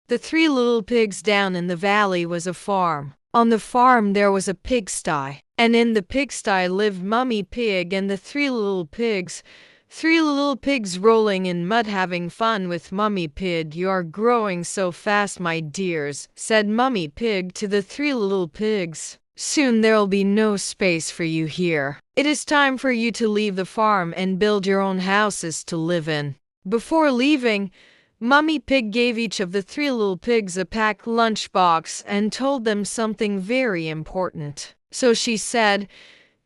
The three little pigs down in the valley was a farm. On the farm there was a pigsty, and in the pigsty lived Mummy Pig and the three little pigs. Three little pigs rolling in mud having fun with Mummy Pig. "You are growing so fast, my dears," said Mummy Pig to the three little pigs. "Soon there'll be no space for you here. It is time for you to leave the farm and build your own houses to live in." Before leaving, Mummy Pig gave each of the three little pigs a packed lunchbox and told them something very important. So she said,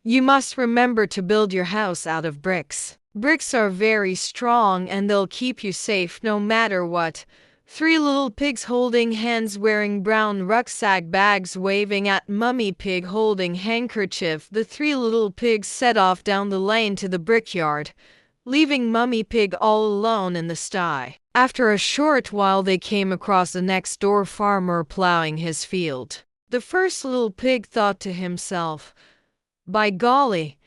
"You must remember to build your house out of bricks. Bricks are very strong and they'll keep you safe no matter what." Three little pigs holding hands, wearing brown rucksack bags, waving at Mummy Pig holding handkerchief. The three little pigs set off down the lane to the brickyard, leaving Mummy Pig all alone in the sty. After a short while they came across the next door farmer plowing his field. The first little pig thought to himself, "By golly,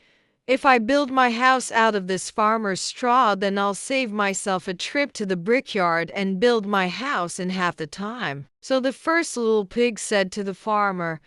if I build my house out of this farmer's straw, then I'll save myself a trip to the brickyard and build my house in half the time." So the first little pig said to the farmer,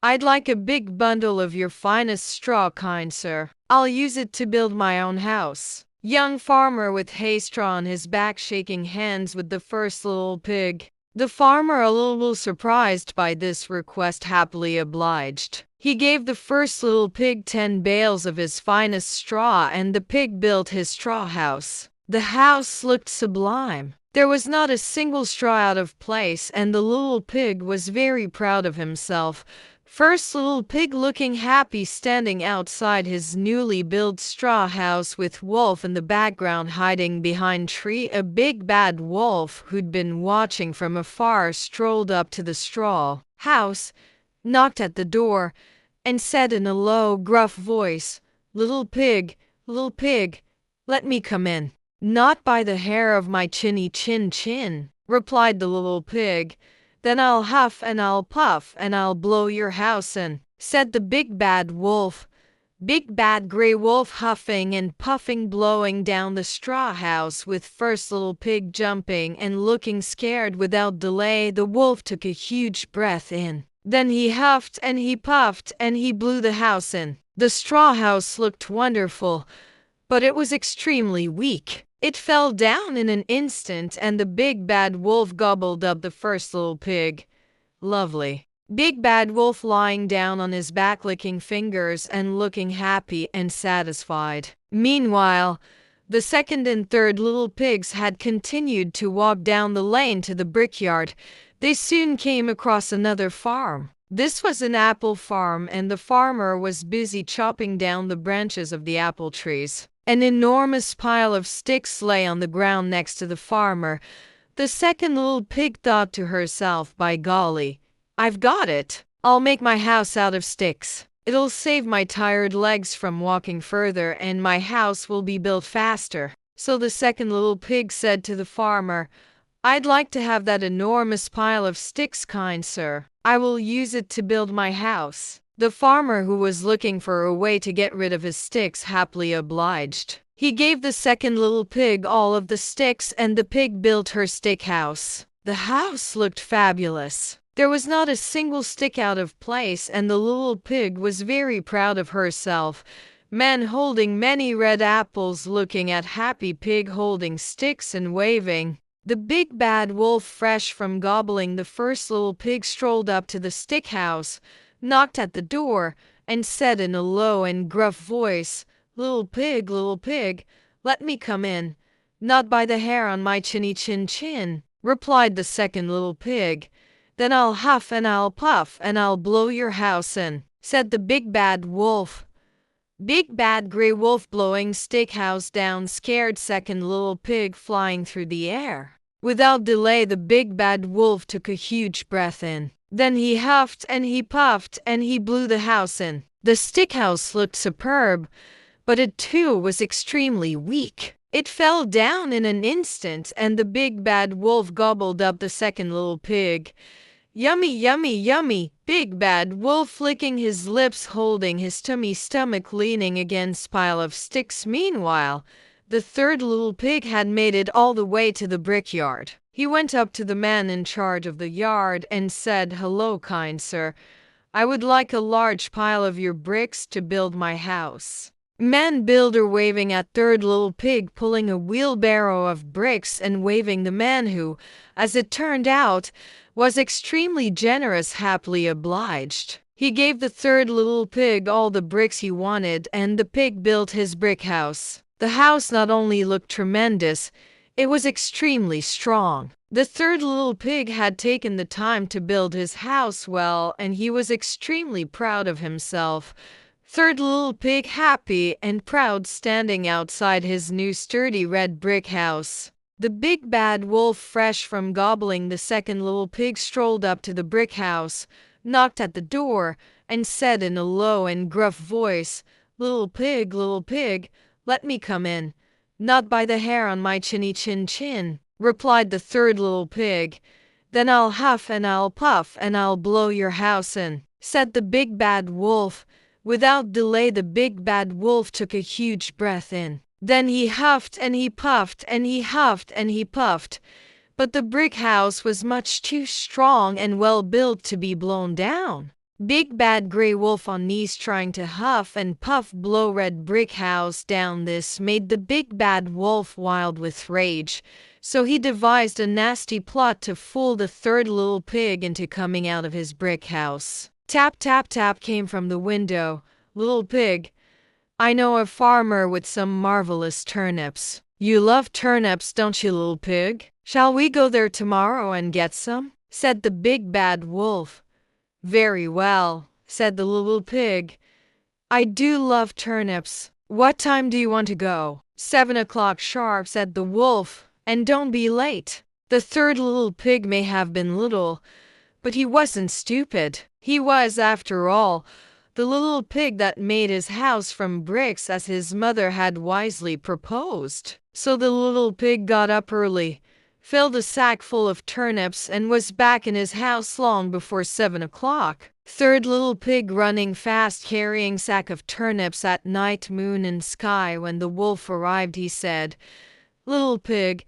"I'd like a big bundle of your finest straw, kind sir. I'll use it to build my own house." Young farmer with hay straw on his back shaking hands with the first little pig. The farmer, a little surprised by this request, happily obliged. He gave the first little pig 10 bales of his finest straw, and the pig built his straw house. The house looked sublime. There was not a single straw out of place, and the little pig was very proud of himself. First little pig looking happy, standing outside his newly built straw house with Wolf in the background hiding behind tree. A big bad wolf who'd been watching from afar strolled up to the straw house, knocked at the door, and said in a low, gruff voice, little pig, let me come in." "Not by the hair of my chinny chin," replied the little pig. "Then I'll huff and I'll puff and I'll blow your house in," said the big bad wolf. Big bad gray wolf huffing and puffing, blowing down the straw house with first little pig jumping and looking scared. Without delay, the wolf took a huge breath in. Then he huffed and he puffed and he blew the house in. The straw house looked wonderful, but it was extremely weak. It fell down in an instant, and the big bad wolf gobbled up the first little pig. Lovely. Big bad wolf lying down on his back, licking fingers and looking happy and satisfied. Meanwhile, the second and third little pigs had continued to walk down the lane to the brickyard. They soon came across another farm. This was an apple farm, and the farmer was busy chopping down the branches of the apple trees. An enormous pile of sticks lay on the ground next to the farmer. The second little pig thought to herself, "By golly, I've got it. I'll make my house out of sticks. It'll save my tired legs from walking further, and my house will be built faster." So the second little pig said to the farmer, "I'd like to have that enormous pile of sticks, kind sir. I will use it to build my house." The farmer, who was looking for a way to get rid of his sticks, happily obliged. He gave the second little pig all of the sticks, and the pig built her stick house. The house looked fabulous. There was not a single stick out of place, and the little pig was very proud of herself. Men holding many red apples, looking at Happy Pig holding sticks and waving. The big bad wolf, fresh from gobbling the first little pig, strolled up to the stick house, knocked at the door, and said in a low and gruff voice, little pig, let me come in." "Not by the hair on my chinny chin," replied the second little pig. "Then I'll huff and I'll puff and I'll blow your house in," said the big bad wolf. Big bad gray wolf blowing stick house down, scared second little pig flying through the air. Without delay, the big bad wolf took a huge breath in. Then he huffed and he puffed and he blew the house in. The stick house looked superb, but it too was extremely weak. It fell down in an instant, and the big bad wolf gobbled up the second little pig. "Yummy, yummy, yummy!" Big bad wolf licking his lips, holding his stomach, leaning against pile of sticks. Meanwhile, the third little pig had made it all the way to the brickyard. He went up to the man in charge of the yard and said, "Hello, kind sir. I would like a large pile of your bricks to build my house." Man builder waving at third little pig pulling a wheelbarrow of bricks and waving the man who, as it turned out, was extremely generous happily obliged. He gave the third little pig all the bricks he wanted and the pig built his brick house. The house not only looked tremendous, it was extremely strong. The third little pig had taken the time to build his house well and he was extremely proud of himself. Third little pig happy and proud standing outside his new sturdy red brick house. The big bad wolf fresh from gobbling the second little pig strolled up to the brick house, knocked at the door, and said in a low and gruff voice, little pig, let me come in." "Not by the hair on my chinny chin chin," replied the third little pig. "Then I'll huff and I'll puff and I'll blow your house in," said the big bad wolf. Without delay the big bad wolf took a huge breath in. Then he huffed and he puffed and he huffed and he puffed. But the brick house was much too strong and well built to be blown down. Big bad gray wolf on knees trying to huff and puff blow red brick house down. This made the big bad wolf wild with rage. So he devised a nasty plot to fool the third little pig into coming out of his brick house. Tap, tap, tap came from the window. "Little pig, I know a farmer with some marvelous turnips." "You love turnips, don't you, little pig? Shall we go there tomorrow and get some?" said the big bad wolf. "Very well," said the little pig. "I do love turnips. What time do you want to go?" "7 o'clock sharp," said the wolf. "And don't be late." The third little pig may have been little, but he wasn't stupid. He was, after all, the little pig that made his house from bricks as his mother had wisely proposed. So the little pig got up early, filled a sack full of turnips, and was back in his house long before 7 o'clock. Third little pig running fast carrying sack of turnips at night, moon and sky. When the wolf arrived he said, "Little pig,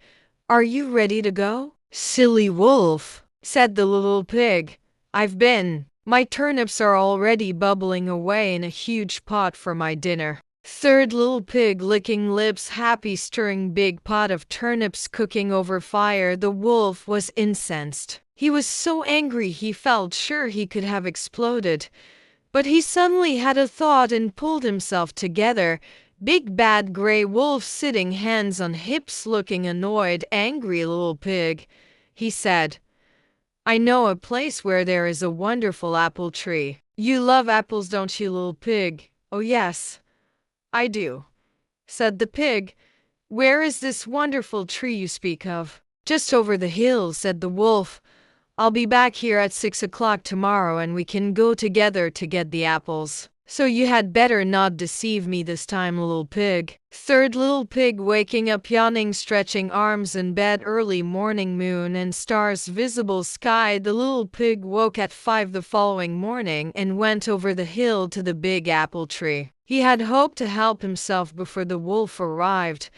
are you ready to go?" "Silly wolf," said the little pig. "I've been. My turnips are already bubbling away in a huge pot for my dinner." Third little pig licking lips happy stirring big pot of turnips cooking over fire. The wolf was incensed. He was so angry he felt sure he could have exploded. But he suddenly had a thought and pulled himself together. Big bad gray wolf sitting hands on hips looking annoyed, angry little pig. He said, "I know a place where there is a wonderful apple tree." "You love apples, don't you, little pig?" "Oh yes, I do," said the pig. "Where is this wonderful tree you speak of?" "Just over the hill," said the wolf. "I'll be back here at 6 o'clock tomorrow and we can go together to get the apples. So you had better not deceive me this time, little pig." Third little pig waking up yawning, stretching arms in bed, early morning, moon and stars visible sky. The little pig woke at 5 the following morning and went over the hill to the big apple tree. He had hoped to help himself before the wolf arrived,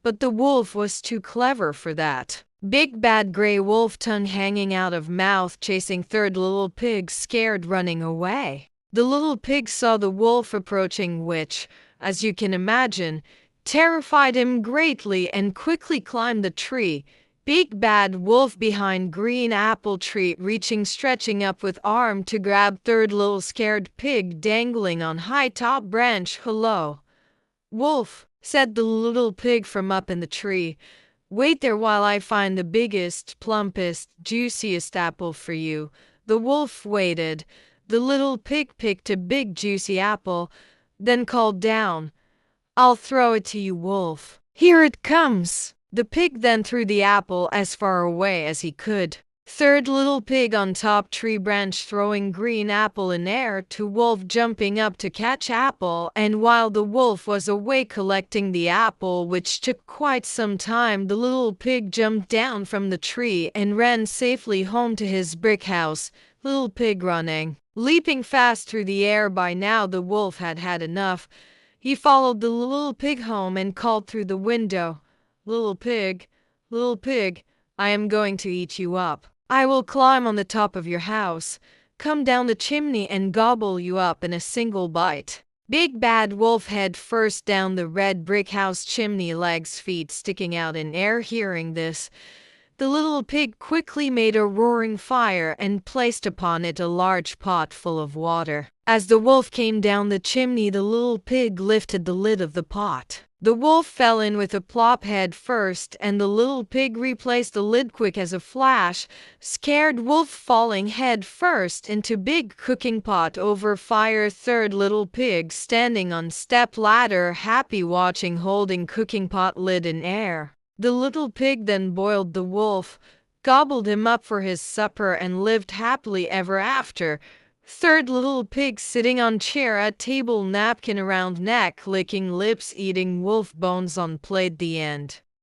but the wolf was too clever for that. Big bad gray wolf, tongue hanging out of mouth, chasing third little pig, scared, running away. The little pig saw the wolf approaching, which, as you can imagine, terrified him greatly and quickly climbed the tree. Big bad wolf behind green apple tree, reaching, stretching up with arm to grab third little scared pig dangling on high top branch. "Hello, wolf," said the little pig from up in the tree. "Wait there while I find the biggest, plumpest, juiciest apple for you." The wolf waited. The little pig picked a big juicy apple, then called down, "I'll throw it to you, wolf." "Here it comes." The pig then threw the apple as far away as he could. Third little pig on top tree branch throwing green apple in air to wolf jumping up to catch apple, and while the wolf was away collecting the apple, which took quite some time, the little pig jumped down from the tree and ran safely home to his brick house. Little pig running, leaping fast through the air. By now the wolf had had enough. He followed the little pig home and called through the window, little pig, I am going to eat you up. I will climb on the top of your house, come down the chimney and gobble you up in a single bite. Big Bad Wolf head first down the red brick house chimney, legs feet sticking out in air. Hearing this, the little pig quickly made a roaring fire and placed upon it a large pot full of water. As the wolf came down the chimney, the little pig lifted the lid of the pot. The wolf fell in with a plop head first, and the little pig replaced the lid quick as a flash. Scared wolf falling head first into big cooking pot over fire. Third little pig standing on step ladder, happy watching, holding cooking pot lid in air. The little pig then boiled the wolf, gobbled him up for his supper, and lived happily ever after. Third little pig sitting on chair at table, napkin around neck, licking lips, eating wolf bones on plate. The end.